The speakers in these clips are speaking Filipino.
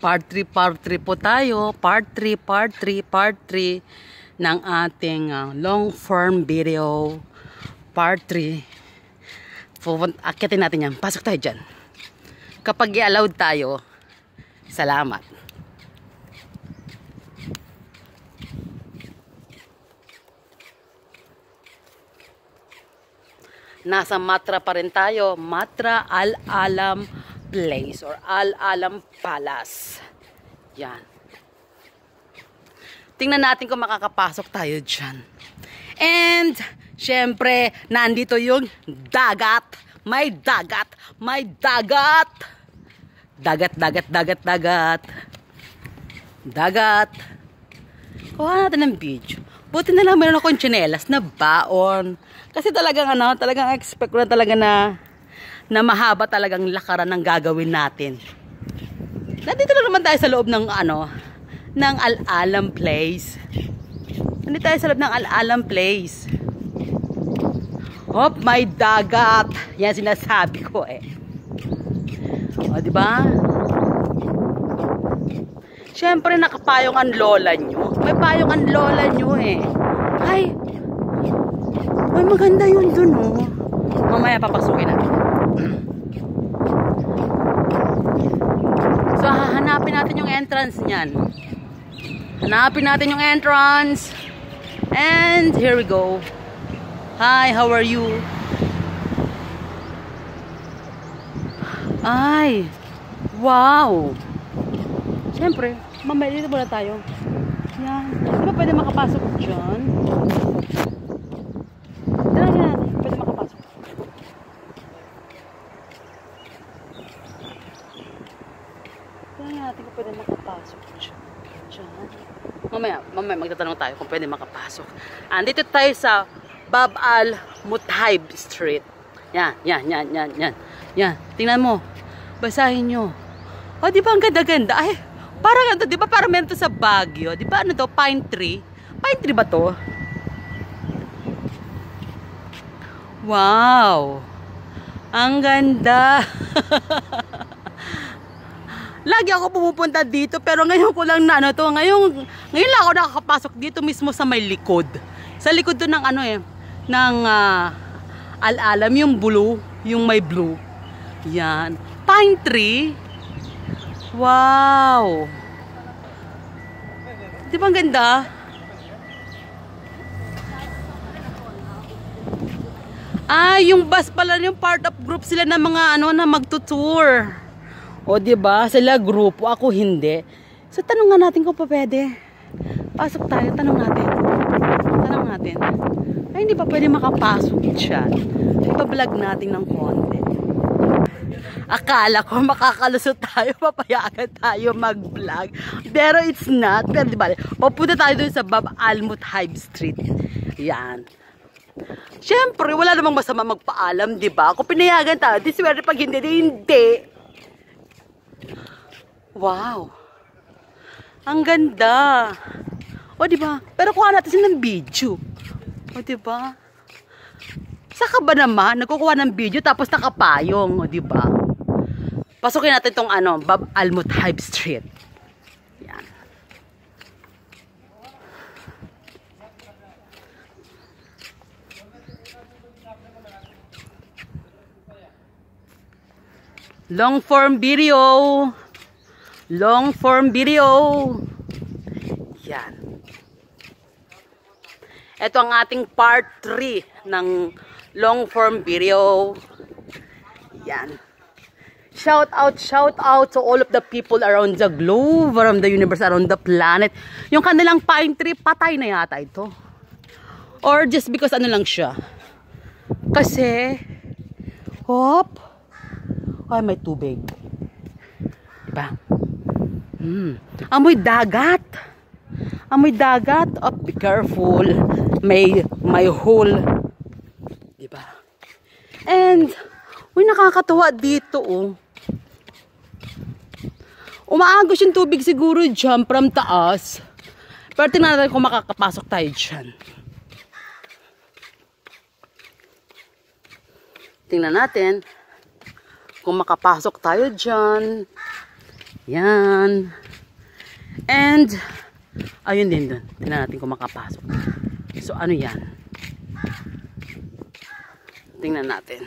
Part 3 po tayo. Part 3 ng ating long form video. Part 3. Akitin natin yan. Pasok tayo dyan. Kapag i-allowed tayo, salamat. Nasa Matra pa rin tayo. Matra Al-Alam Place or Al-Alam Palace. Yan. Tingnan natin kung makakapasok tayo dyan. And, syempre, nandito yung dagat. May dagat. May dagat. Dagat. Kuha natin ng video. Buti na lang meron akong tsinelas na baon. Kasi talagang expect ko na talaga na mahaba talagang lakaran ng gagawin natin. Nandito na naman tayo sa loob ng ng Al-Alam Place. Nandito tayo sa loob ng Al-Alam Place. Hop, may dagat. Yan sinasabi ko eh. O, di ba? Siyempre nakapayong ang lola nyo. May payong ang lola nyo eh. Ay, maganda yun dun oh. Mamaya papasukin natin. So, hahanapin natin yung entrance niyan. Hanapin natin yung entrance. And here we go. Hi, how are you? Ay, wow. Siyempre, mamaya dito muna tayo. Yan. Di ba pwede makapasok dyan? Yan. Pwede makapasok. Tingnan natin kung pwede makapasok dyan. Mamaya magtatanong tayo kung pwede makapasok. Andito tayo sa Bab al-Muthaib Street. Yan. Tingnan mo. Basahin nyo. O, di ba ang ganda-ganda? Ay, parang di ba parang meron to sa Baguio? Di ba ano to? Pine tree? Pine tree ba to? Wow! Ang ganda! Lagi ako pumupunta dito pero ngayon ko lang na ngayon lang ako nakakapasok dito mismo sa may likod. Sa likod to ng ng Al-Alam, yung blue, yung may blue. Yan. Pine tree. Wow! Di ba ang ganda? Ah, yung bus pala, yung part of group sila ng mga na magtutour. O, diba? Sila grupo, ako hindi. So, tanong nga natin kung pa pwede. Pasok tayo, tanong natin. Ay, hindi pa pwede makapasok siya. Ipa-vlog natin ng konti. Akala ko makakalusot tayo, papayagan tayo mag-vlog. Pero it's not. Pero diba, papunta tayo dun sa Bab al-Muthaib Street. Yan. Siyempre, wala namang masama magpaalam, diba? Kung pinayagan tayo, di swerte pag hindi. Wow! Ang ganda! O, diba? Pero kuha natin sila ng video. O, diba? Saka ba naman? Nagkukuha ng video tapos nakapayong. O, diba? Pasukin natin itong Bab al-Muthaib Street. Yan. Long form video. Yan. Ito ang ating part 3 ng long form video. Yan. Shout out to all of the people around the globe, around the universe, around the planet. Yung kanilang pine tree, patay na yata ito. Or just because lang siya. Kasi, hop, ay may tubig. Diba? Amoy dagat. Oh, be careful. May hole. Diba? And, nakakatuwa dito, oh. Umaagos yung tubig siguro dyan from taas. Pero tingnan natin kung makakapasok tayo dyan. Tingnan natin kung makapasok tayo dyan. Yan. And, ayun din dun. Tingnan natin kung makapasok. So, ano yan? Tingnan natin.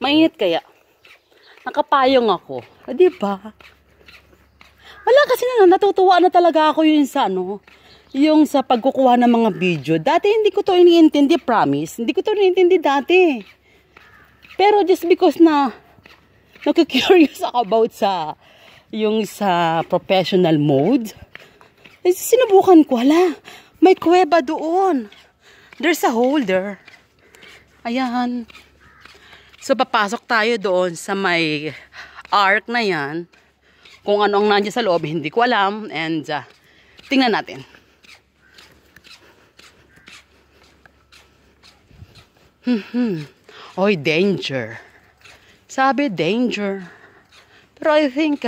Mainit kaya? Nakapayong ako. Di ba? Wala kasi natutuwa na talaga ako yun sa yung sa pagkukuha ng mga video. Dati hindi ko to iniintindi, promise. Hindi ko to iniintindi dati. Pero just because na nakikurious ako about yung sa professional mode, sinubukan ko, hala, may kuweba doon. There's a hole there. Ayan. So, papasok tayo doon sa may ark na yan. Kung ano ang nandiyan sa loob, hindi ko alam. And, tingnan natin. Oy, danger. Sabi, danger. Pero I think,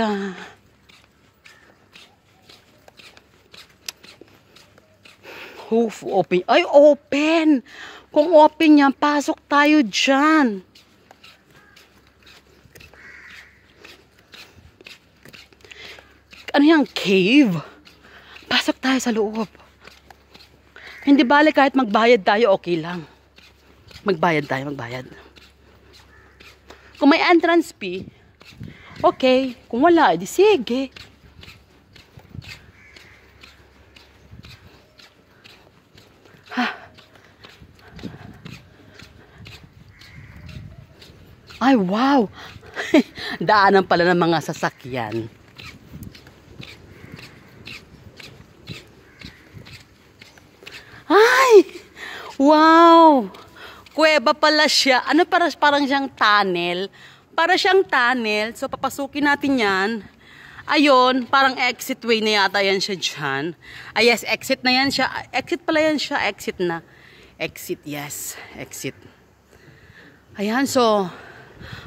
open. Ay, open! Kung open yan, pasok tayo dyan. Ano yung cave? Pasok tayo sa loob. Hindi bale kahit magbayad tayo, okay lang. Magbayad tayo, magbayad. Kung may entrance fee, okay. Kung wala, edi sige. Ha. Ay, wow! Daanan pala ng mga sasakyan. Ay! Wow! Kuweba pala siya. Ano parang siyang tunnel. Para siyang tunnel. So, papasukin natin yan. Ayun, parang exit way na yata yan siya dyan. Ay, yes, exit na yan siya. Exit pala yan siya. Exit na. Exit, yes. Exit. Ayan, so,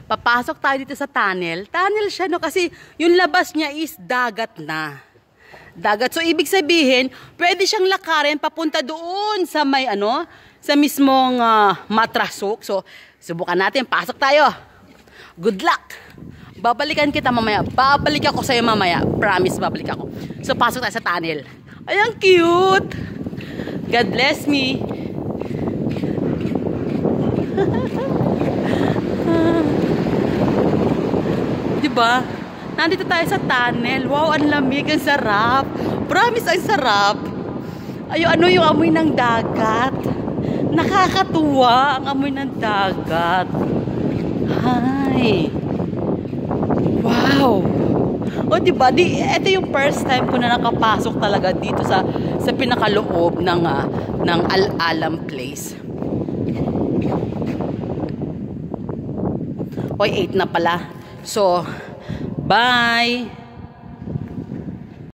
papasok tayo dito sa tunnel. Tunnel siya, no? Kasi yung labas niya is dagat na. Dagat. So, ibig sabihin, pwede siyang lakarin papunta doon sa may sa mismong matrasok. So, subukan natin. Pasok tayo. Good luck. Babalikan kita mamaya. Babalik ako sa'yo mamaya. Promise, babalik ako. So, pasok tayo sa tunnel. Ay, ang cute. God bless me. Diba? Nandito tayo sa tunnel. Wow, ang lamig. Ang sarap. Promise, ang sarap. Ano yung amoy ng dagat. Nakakatuwa ang amoy ng dagat. Hi. Wow. O diba? Ito yung first time ko na nakapasok talaga dito sa pinakaloob ng Al-Alam Place. Oy, 8 na pala. So, bye!